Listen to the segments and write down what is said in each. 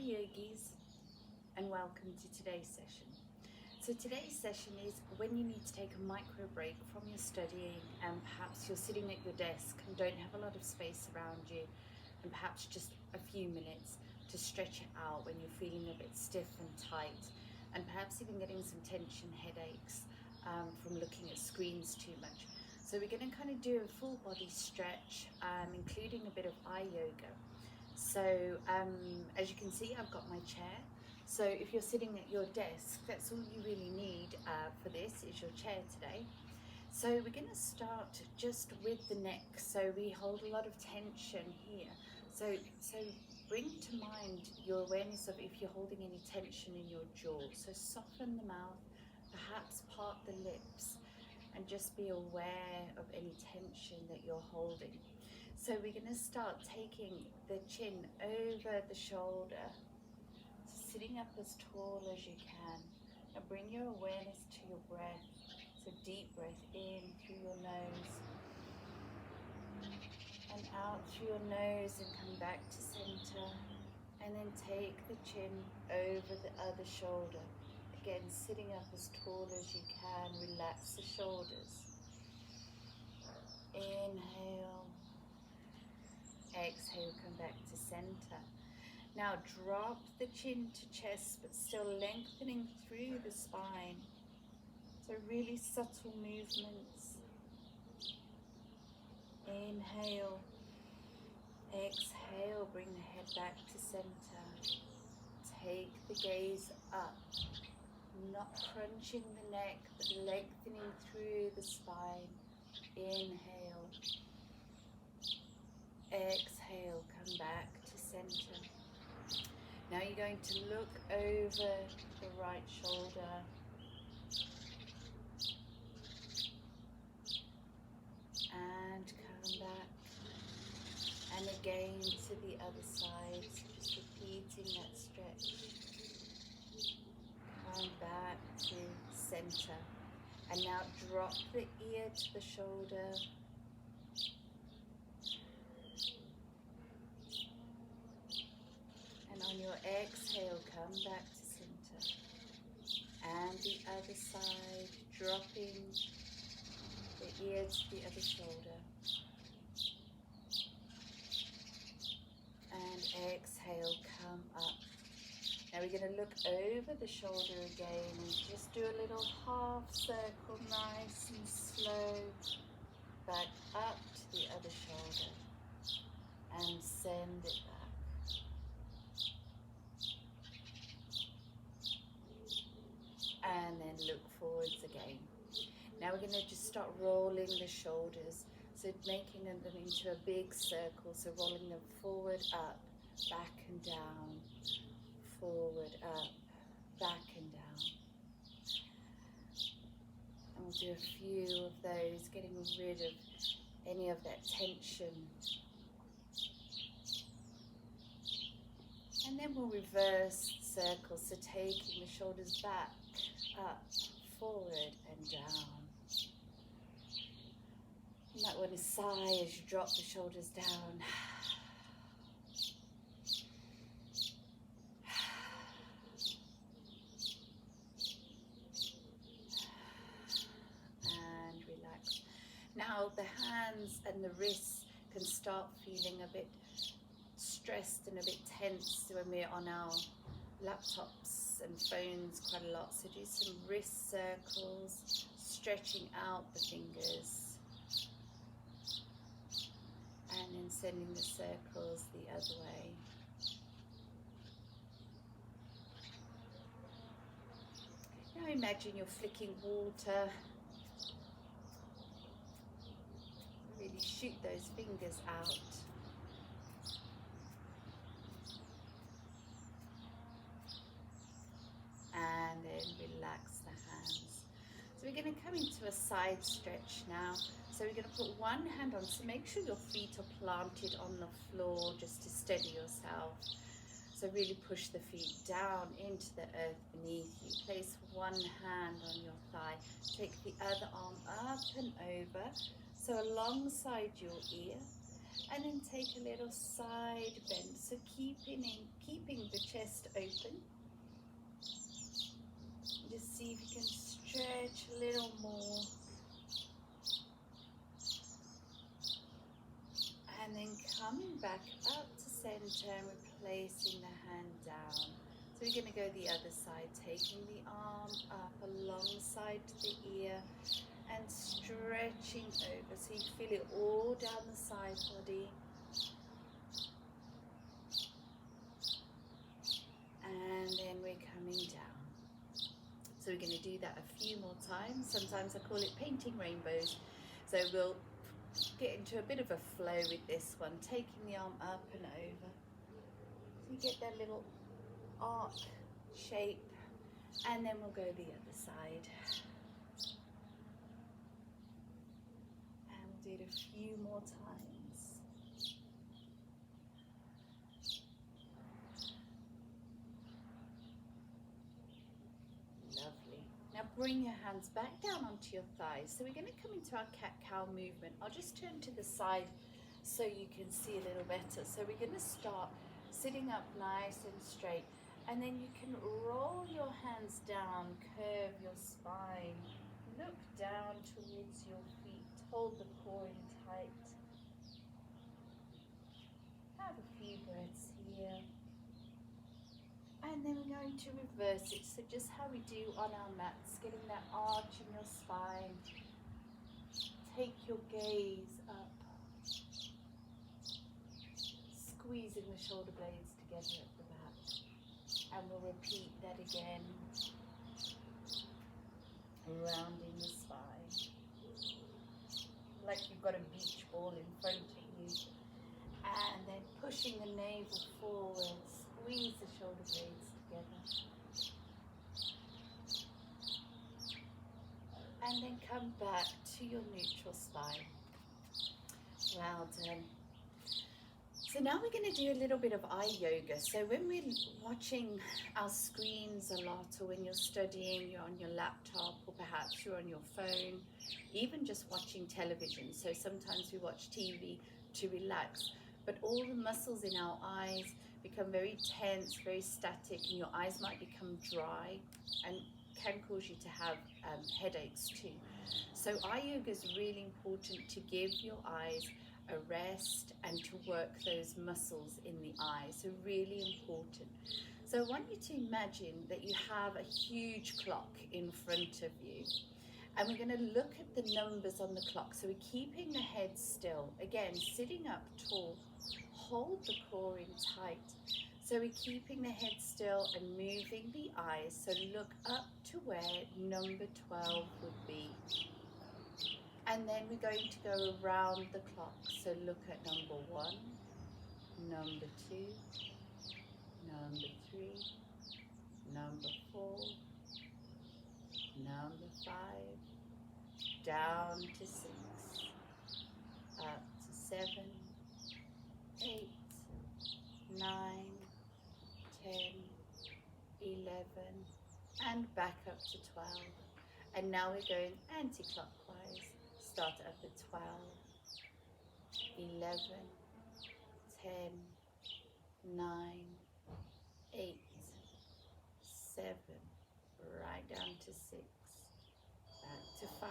yogis, and welcome to today's session. So today's session is when you need to take a micro break from your studying, and perhaps you're sitting at your desk and don't have a lot of space around you, and perhaps just a few minutes to stretch it out when you're feeling a bit stiff and tight, and perhaps even getting some tension headaches from looking at screens too much. So we're going to kind of do a full body stretch, including a bit of eye yoga. So as you can see, I've got my chair. So if you're sitting at your desk, that's all you really need for this is your chair today. So we're going to start just with the neck. So we hold a lot of tension here. So bring to mind your awareness of if you're holding any tension in your jaw. So soften the mouth, perhaps part the lips, and just be aware of any tension that you're holding. So we're going to start taking the chin over the shoulder, sitting up as tall as you can, and bring your awareness to your breath. So deep breath in through your nose and out through your nose, and come back to center, and then take the chin over the other shoulder. Again, sitting up as tall as you can, relax the shoulders. Inhale. Exhale, come back to center. Now drop the chin to chest, but still lengthening through the spine. So really subtle movements. Inhale. Exhale, bring the head back to center. Take the gaze up, not crunching the neck, but lengthening through the spine. Inhale. Exhale, come back to center. Now you're going to look over the right shoulder. And come back. And again to the other side. So just repeating that stretch. Come back to center. And now drop the ear to the shoulder. And on your exhale, come back to center. And the other side, dropping the ear to the other shoulder. And exhale, come up. Now we're going to look over the shoulder again and just do a little half circle, nice and slow. Back up to the other shoulder and send it back. And then look forwards again. Now we're going to just start rolling the shoulders, so making them into a big circle, so rolling them forward, up, back and down, forward, up, back and down. And we'll do a few of those, getting rid of any of that tension. And then we'll reverse the circle, so taking the shoulders back, up, forward and down. You might want to sigh as you drop the shoulders down. And relax. Now the hands and the wrists can start feeling a bit stressed and a bit tense when we're on our laptops and phones quite a lot. So do some wrist circles, stretching out the fingers. And then sending the circles the other way. Now imagine you're flicking water. Really shoot those fingers out. And then relax the hands. So we're going to come into a side stretch now. So we're going to put one hand on, so make sure your feet are planted on the floor just to steady yourself. So really push the feet down into the earth beneath you. Place one hand on your thigh. Take the other arm up and over, so alongside your ear. And then take a little side bend. So keeping the chest open. Just see if you can stretch a little more. And then coming back up to center and replacing the hand down. So we're going to go the other side, taking the arm up alongside the ear and stretching over. So you feel it all down the side body. And then we're coming down. So we're going to do that a few more times. Sometimes I call it painting rainbows. So we'll get into a bit of a flow with this one, taking the arm up and over. So you get that little arc shape, and then we'll go the other side. And we'll do it a few more times. Lovely. Now bring your hands back down onto your thighs. So we're going to come into our cat-cow movement. I'll just turn to the side so you can see a little better. So we're going to start sitting up nice and straight. And then you can roll your hands down, curve your spine. Look down towards your feet. Hold the core in tight. Have a few breaths here. And then we're going to reverse it. So just how we do on our mats, getting that arch in your spine. Take your gaze up. Squeezing the shoulder blades together at the back. And we'll repeat that again. Rounding the spine. Like you've got a beach ball in front of you. And then pushing the navel forward. Squeeze the shoulder blades together. And then come back to your neutral spine. Well done. So now we're going to do a little bit of eye yoga. So when we're watching our screens a lot, or when you're studying, you're on your laptop, or perhaps you're on your phone, even just watching television. So sometimes we watch TV to relax, but all the muscles in our eyes become very tense, very static, and your eyes might become dry and can cause you to have headaches too. So eye yoga is really important to give your eyes a rest and to work those muscles in the eye. So really important. So I want you to imagine that you have a huge clock in front of you, and we're going to look at the numbers on the clock. So we're keeping the head still, again sitting up tall, hold the core in tight. So we're keeping the head still and moving the eyes. So look up to where number 12 would be. And then we're going to go around the clock. So look at number 1, number 2, number 3, number 4, number 5, down to 6, up to 7, 8, 9, 10, 11, and back up to 12. And now we're going anti-clockwise. Start up at 12, 11, 10, 9, 8, 7, right down to 6, back to 5,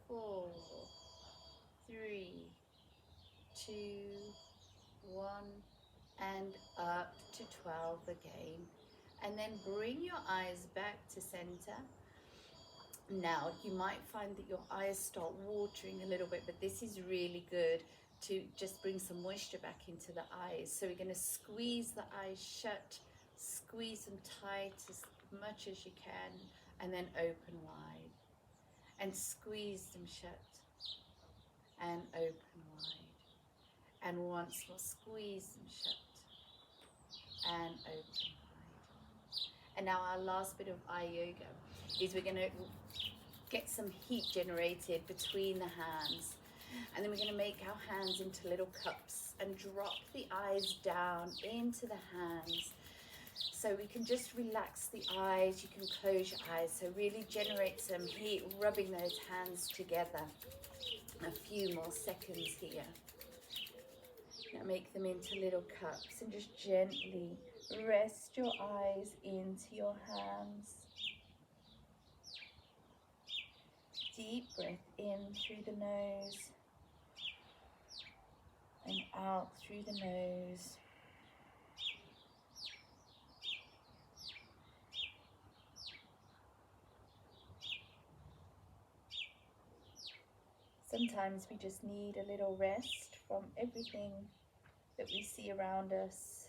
4, 3, 2, 1, and up to 12 again. And then bring your eyes back to center. Now you might find that your eyes start watering a little bit, but this is really good to just bring some moisture back into the eyes. So we're going to squeeze the eyes shut, squeeze them tight as much as you can, and then open wide, and squeeze them shut and open wide, and once more squeeze them shut and open wide. And now our last bit of eye yoga is we're going to get some heat generated between the hands, and then we're going to make our hands into little cups and drop the eyes down into the hands. So we can just relax the eyes, you can close your eyes, so really generate some heat, rubbing those hands together. A few more seconds here. Now make them into little cups and just gently rest your eyes into your hands. Deep breath in through the nose and out through the nose. Sometimes we just need a little rest from everything that we see around us.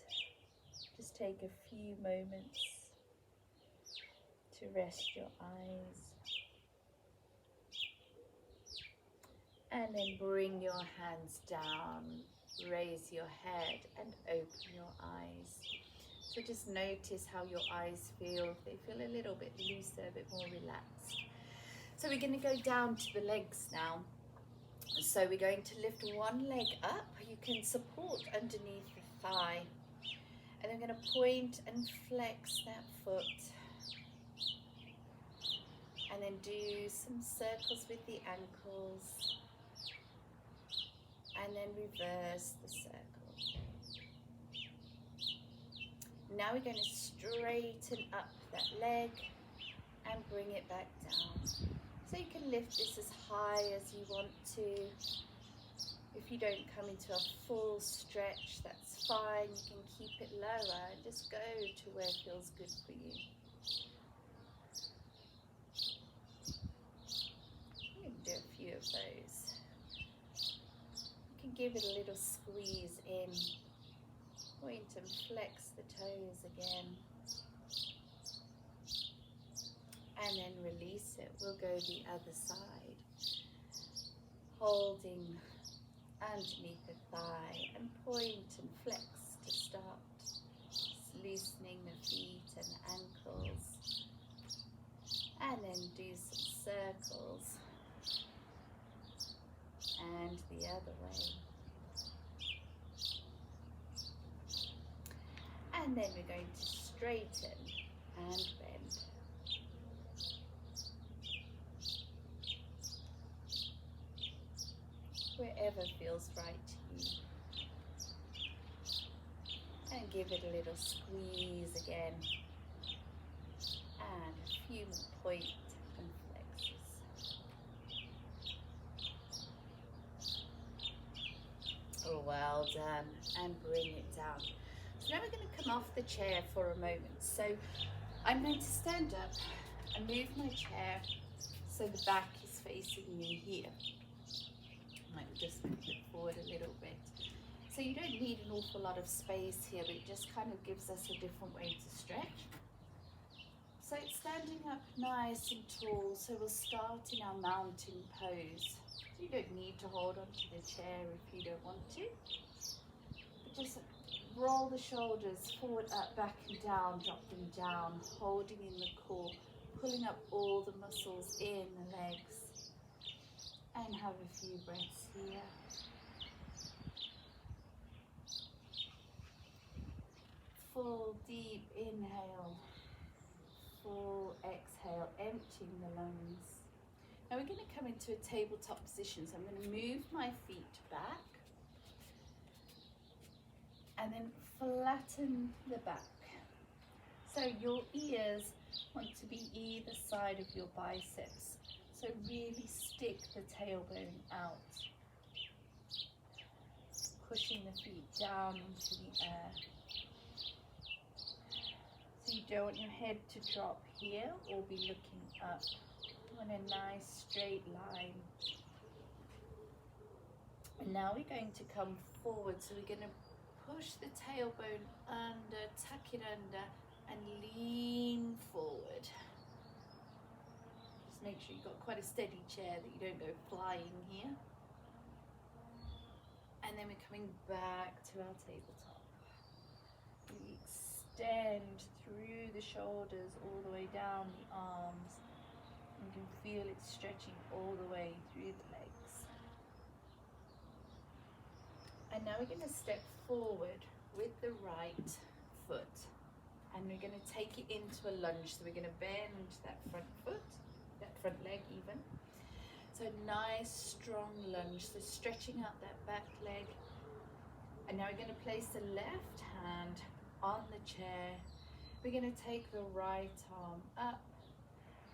Just take a few moments to rest your eyes. And then bring your hands down, raise your head and open your eyes. So just notice how your eyes feel. If they feel a little bit looser, a bit more relaxed. So we're going to go down to the legs now. So we're going to lift one leg up. You can support underneath the thigh. And I'm going to point and flex that foot. And then do some circles with the ankles. And then reverse the circle. Now we're going to straighten up that leg and bring it back down. So you can lift this as high as you want to. If you don't come into a full stretch, that's fine. You can keep it lower and just go to where it feels good for you. You can do a few of those. You can give it a little squeeze in. Point and flex the toes again. And then release it. We'll go the other side. Holding underneath the thigh and point and flex to start. Just loosening the feet and ankles. And then do some circles. And the other way. And then we're going to straighten and bend. Wherever feels right to you. And give it a little squeeze again. And a few more point and flexes. Oh, well done. And bring it down. So now we're going to come off the chair for a moment. So I'm going to stand up and move my chair so the back is facing me here. I might just move it forward a little bit. So you don't need an awful lot of space here, but it just kind of gives us a different way to stretch. So it's standing up nice and tall. So we'll start in our mountain pose. So you don't need to hold onto the chair if you don't want to. But just roll the shoulders forward, up, back and down, drop them down, holding in the core, pulling up all the muscles in the legs. And have a few breaths here. Full deep inhale, full exhale, emptying the lungs. Now we're going to come into a tabletop position, so I'm going to move my feet back. And then flatten the back. So your ears want to be either side of your biceps. So really stick the tailbone out. Pushing the feet down into the air. So you don't want your head to drop here or be looking up. You want a nice straight line. And now we're going to come forward. So we're going to push the tailbone under, tuck it under, and lean forward. Just make sure you've got quite a steady chair that you don't go flying here. And then we're coming back to our tabletop. We extend through the shoulders all the way down the arms. You can feel it stretching all the way through the legs. And now we're going to step forward with the right foot. And we're going to take it into a lunge. So we're going to bend that front foot, that front leg even. So nice strong lunge. So stretching out that back leg. And now we're going to place the left hand on the chair. We're going to take the right arm up,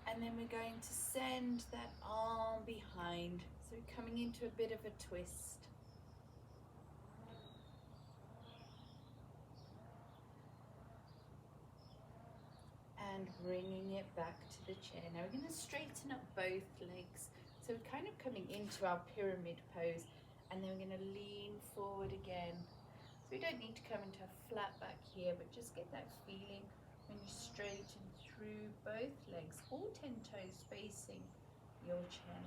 and then we're going to send that arm behind. So we're coming into a bit of a twist. And bringing it back to the chair. Now we're going to straighten up both legs. So we're kind of coming into our pyramid pose, and then we're going to lean forward again. So we don't need to come into a flat back here, but just get that feeling when you straighten through both legs, all 10 toes facing your chair.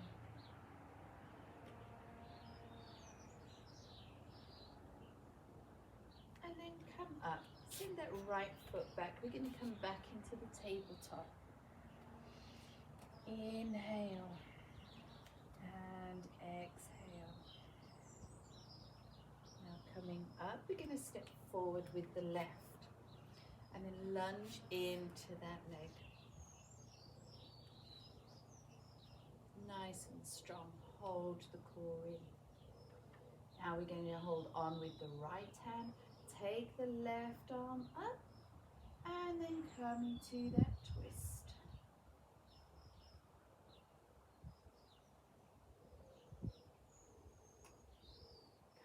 And then come up. Send that right foot back. We're going to come back into the tabletop. Inhale and exhale. Now coming up, we're going to step forward with the left and then lunge into that leg. Nice and strong. Hold the core in. Now we're going to hold on with the right hand. Take the left arm up and then come into that twist.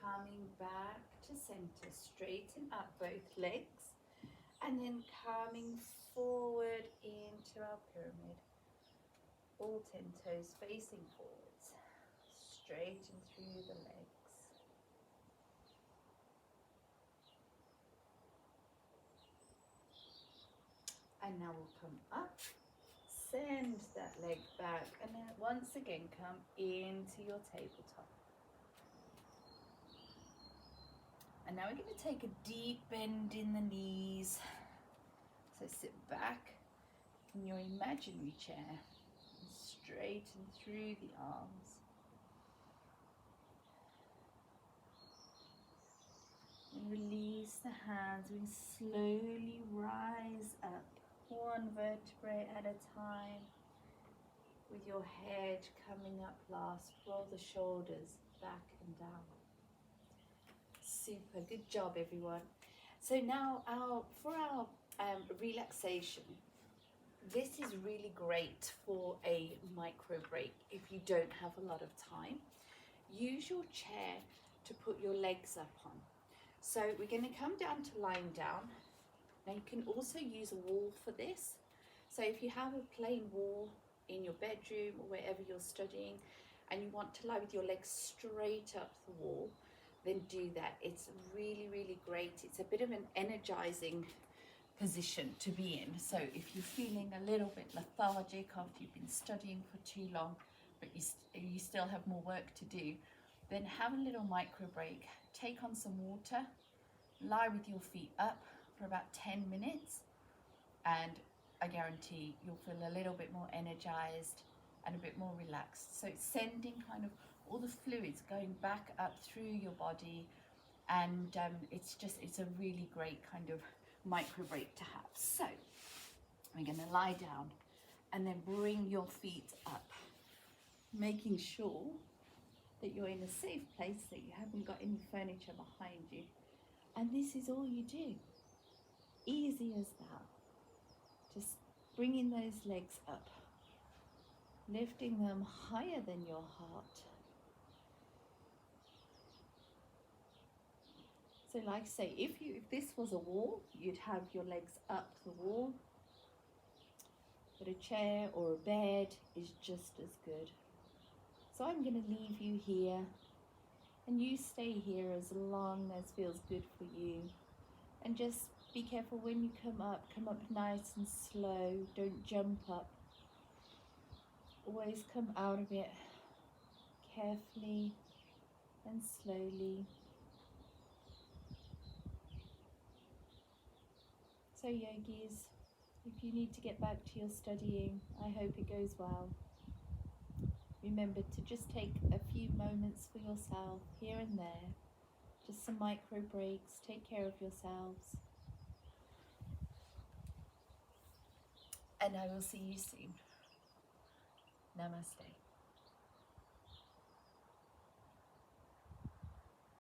Coming back to center, straighten up both legs and then coming forward into our pyramid. All 10 toes facing forwards. Straighten through the legs. And now we'll come up, send that leg back, and then once again come into your tabletop. And now we're going to take a deep bend in the knees. So sit back in your imaginary chair and straighten through the arms. And release the hands. We slowly rise up, one vertebrae at a time, with your head coming up last. Roll the shoulders back and down. Super, good job everyone. So now for our relaxation, this is really great for a micro break if you don't have a lot of time. Use your chair to put your legs up on. So we're going to come down to lying down. Now you can also use a wall for this. So if you have a plain wall in your bedroom or wherever you're studying and you want to lie with your legs straight up the wall, then do that. It's really, really great. It's a bit of an energizing position to be in. So if you're feeling a little bit lethargic after you've been studying for too long, but you still have more work to do, then have a little micro break. Take on some water, lie with your feet up for about 10 minutes, and I guarantee you'll feel a little bit more energized and a bit more relaxed. So it's sending kind of all the fluids going back up through your body, and it's a really great kind of micro break to have. So we're going to lie down and then bring your feet up, making sure that you're in a safe place, that you haven't got any furniture behind you. And this is all you do. Easy as that. Just bringing those legs up, lifting them higher than your heart. So like I say, if this was a wall, you'd have your legs up the wall, but a chair or a bed is just as good. So I'm going to leave you here, and you stay here as long as feels good for you. And just be careful when you come up nice and slow. Don't jump up. Always come out of it carefully and slowly. So yogis, if you need to get back to your studying, I hope it goes well. Remember to just take a few moments for yourself here and there. Just some micro breaks. Take care of yourselves. And I will see you soon. Namaste.